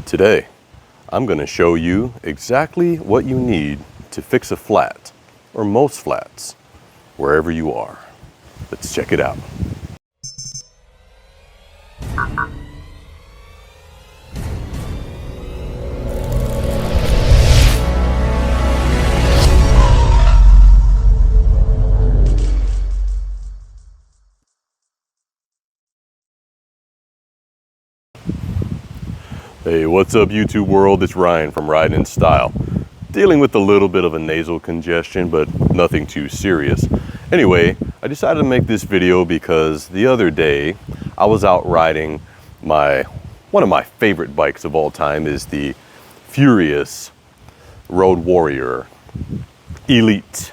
Today, I'm going to show you exactly what you need to fix a flat, or most flats, wherever you are. Let's check it out. Hey, what's up YouTube world? It's Ryan from Ride in Style. Dealing with a little bit of a nasal congestion, but nothing too serious. Anyway, I decided to make this video because the other day I was out riding one of my favorite bikes of all time is the Furious Road Warrior Elite.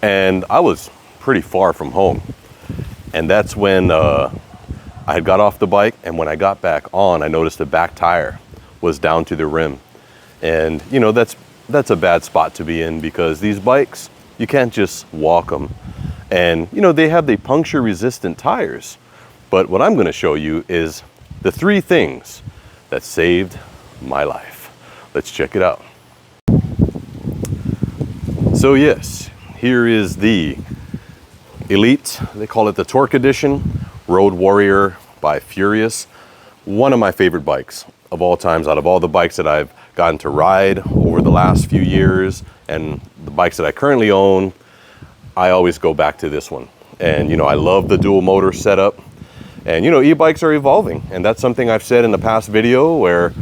And I was pretty far from home. And that's when I had got off the bike, and when I got back on, I noticed the back tire was down to the rim. And you know, that's a bad spot to be in because these bikes, you can't just walk them. And you know, they have the puncture resistant tires. But what I'm going to show you is the 3 things that saved my life. Let's check it out. So yes, here is the Elite, they call it the Torque Edition, Road Warrior by Furious. One of my favorite bikes of all times, out of all the bikes that I've gotten to ride over the last few years and the bikes that I currently own, I always go back to this one. And you know, I love the dual motor setup. And you know, e-bikes are evolving, and that's something I've said in the past video where,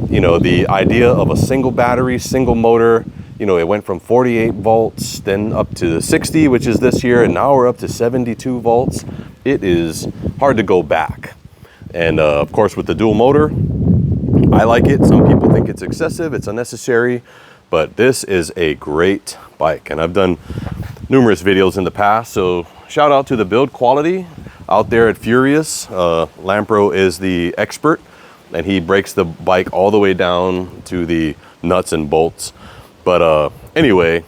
you know, the idea of a single battery, single motor, you know, it went from 48 volts, then up to 60, which is this year, and now we're up to 72 volts. It is hard to go back. And of course, with the dual motor, I like it. Some people think it's excessive, it's unnecessary, but this is a great bike. And I've done numerous videos in the past, so shout out to the build quality out there at Furious. Lampro is the expert, and he breaks the bike all the way down to the nuts and bolts. But anyway,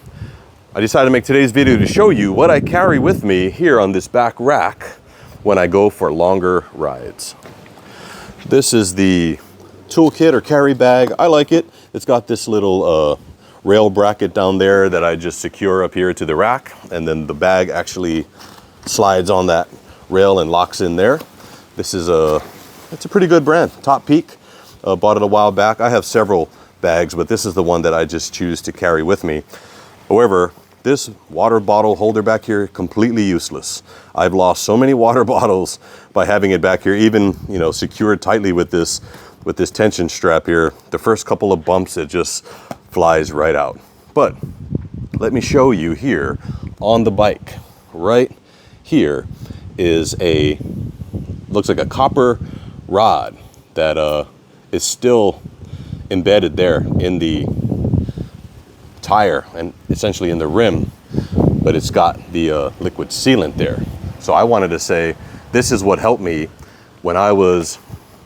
I decided to make today's video to show you what I carry with me here on this back rack when I go for longer rides. This is the toolkit or carry bag. I like it. It's got this little rail bracket down there that I just secure up here to the rack, and then the bag actually slides on that rail and locks in there. This is it's a pretty good brand, Top Peak. Bought it a while back. I have several bags, but this is the one that I just choose to carry with me. However, this water bottle holder back here, completely useless. I've lost so many water bottles by having it back here, even, you know, secured tightly with this tension strap here. The first couple of bumps, it just flies right out. But let me show you here on the bike. Right here is looks like a copper rod that is still embedded there in the tire and essentially in the rim, but it's got the liquid sealant there. So I wanted to say this is what helped me when I was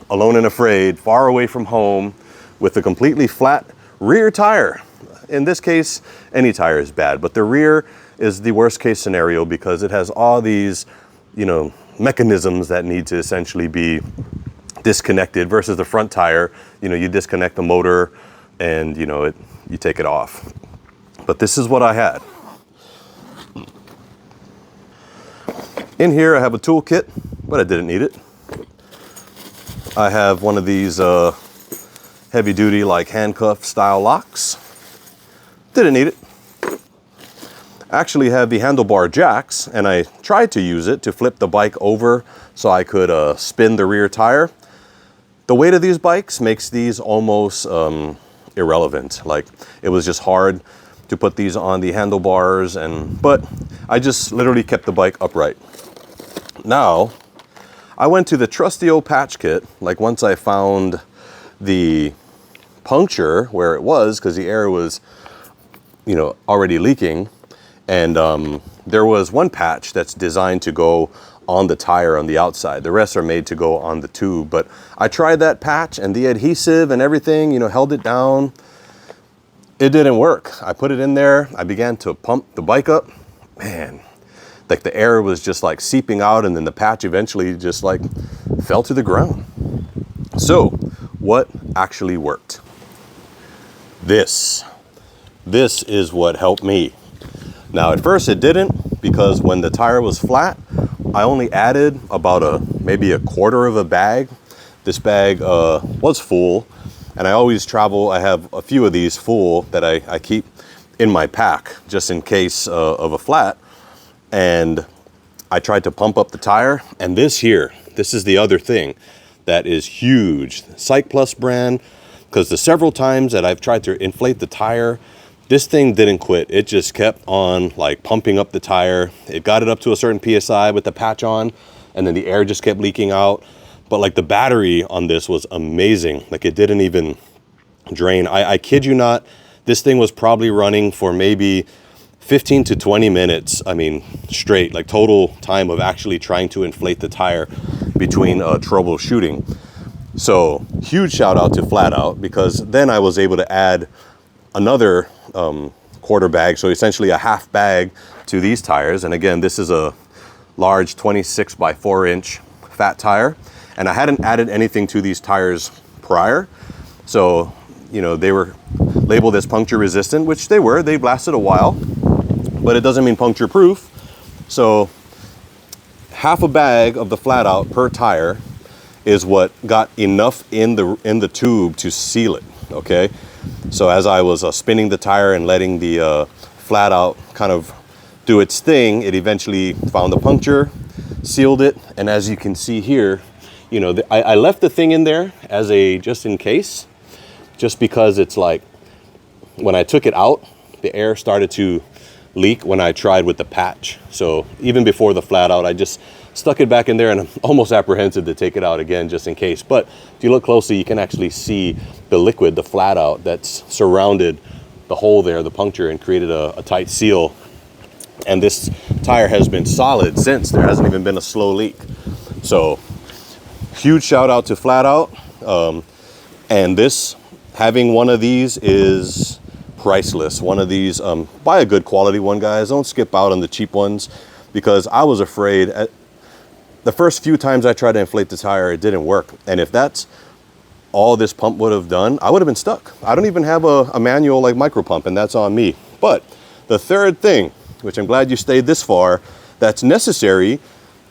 alone and afraid, far away from home, with a completely flat rear tire. In this case, any tire is bad, but the rear is the worst case scenario because it has all these, you know, mechanisms that need to essentially be disconnected versus the front tire. You know, you disconnect the motor and you know, you take it off. But this is what I had. In here I have a toolkit, but I didn't need it. I have one of these heavy duty like handcuff style locks. Didn't need it. I actually have the handlebar jacks, and I tried to use it to flip the bike over so I could spin the rear tire. The weight of these bikes makes these almost irrelevant. Like, it was just hard to put these on the handlebars, but I just literally kept the bike upright. Now, I went to the trusty old patch kit, like once I found the puncture where it was, because the air was, you know, already leaking, and there was one patch that's designed to go on the tire on the outside. The rest are made to go on the tube. But I tried that patch, and the adhesive and everything, you know, held it down. It didn't work. I put it in there. I began to pump the bike up. Man, like the air was just like seeping out, and then the patch eventually just like fell to the ground. So what actually worked? This is what helped me. Now at first it didn't, because when the tire was flat, I only added about maybe a quarter of a bag. This bag was full, and I always travel, I have a few of these full that I keep in my pack just in case of a flat. And I tried to pump up the tire, and this is the other thing that is huge. Cyc Plus brand, because the several times that I've tried to inflate the tire, this thing didn't quit. It just kept on like pumping up the tire. It got it up to a certain PSI with the patch on, and then the air just kept leaking out. But like the battery on this was amazing. Like it didn't even drain. I kid you not, this thing was probably running for maybe 15 to 20 minutes. I mean, straight, like total time of actually trying to inflate the tire between troubleshooting. So huge shout out to Flat Out, because then I was able to add another quarter bag, so essentially a half bag to these tires. And again, this is a large 26 by 4 inch fat tire, and I hadn't added anything to these tires prior. So, you know, they were labeled as puncture resistant, which they were. They lasted a while, but it doesn't mean puncture proof. So half a bag of the Flat Out per tire is what got enough in the tube to seal it. Okay, so as I was spinning the tire and letting the Flat Out kind of do its thing, it eventually found the puncture, sealed it, and as you can see here, you know, I left the thing in there as a just in case, just because it's like when I took it out, the air started to leak when I tried with the patch. So even before the Flat Out, I just stuck it back in there, and I'm almost apprehensive to take it out again just in case. But if you look closely, you can actually see the liquid, the Flat Out, that's surrounded the hole there, the puncture, and created a tight seal. And this tire has been solid since. There hasn't even been a slow leak. So huge shout out to Flat Out. And this, having one of these is priceless. One of these, buy a good quality one, guys. Don't skip out on the cheap ones, because I was afraid the first few times I tried to inflate the tire, it didn't work. And if that's all this pump would have done, I would have been stuck. I don't even have a manual like micro pump, and that's on me. But the third thing, which I'm glad you stayed this far, that's necessary,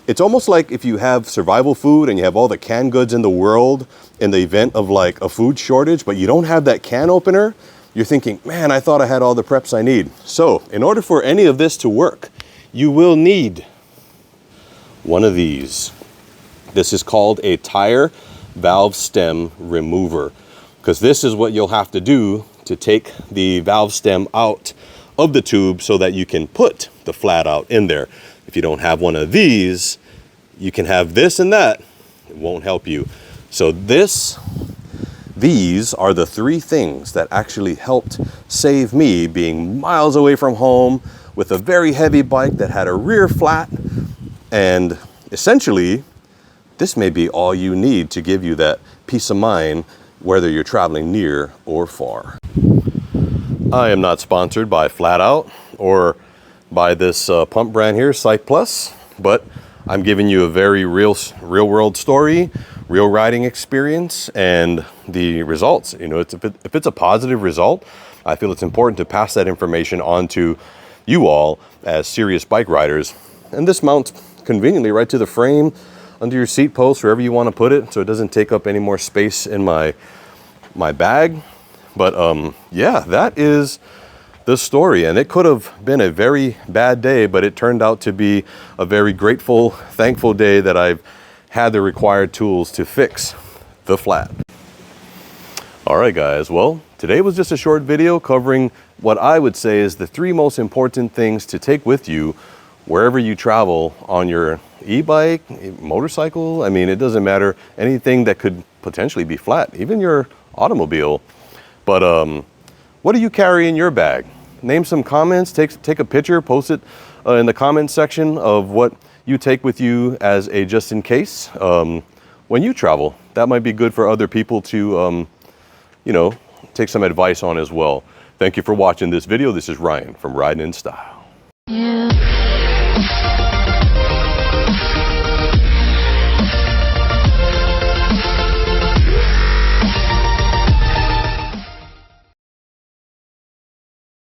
it's almost like if you have survival food and you have all the canned goods in the world in the event of like a food shortage, but you don't have that can opener, you're thinking, man, I thought I had all the preps I need. So in order for any of this to work, you will need one of these. This is called a tire valve stem remover, because this is what you'll have to do to take the valve stem out of the tube so that you can put the Flat Out in there. If you don't have one of these, you can have this and that. It won't help you. So these are the three things that actually helped save me being miles away from home with a very heavy bike that had a rear flat. And essentially, this may be all you need to give you that peace of mind, whether you're traveling near or far. I am not sponsored by Flat Out or by this pump brand here, Cyc Plus, but I'm giving you a very real world story, real riding experience, and the results. You know, if it's a positive result, I feel it's important to pass that information on to you all as serious bike riders. And this mounts conveniently right to the frame, under your seat post, wherever you want to put it, so it doesn't take up any more space in my bag. But yeah, that is the story, and it could have been a very bad day, but it turned out to be a very grateful, thankful day that I've had the required tools to fix the flat. All right, guys, well, today was just a short video covering what I would say is the 3 most important things to take with you wherever you travel on your e-bike, motorcycle. I mean, it doesn't matter, anything that could potentially be flat, even your automobile. But what do you carry in your bag? Name some comments, take a picture, post it in the comments section of what you take with you as a just in case when you travel. That might be good for other people to, you know, take some advice on as well. Thank you for watching this video. This is Ryan from Riding in Style. Yeah.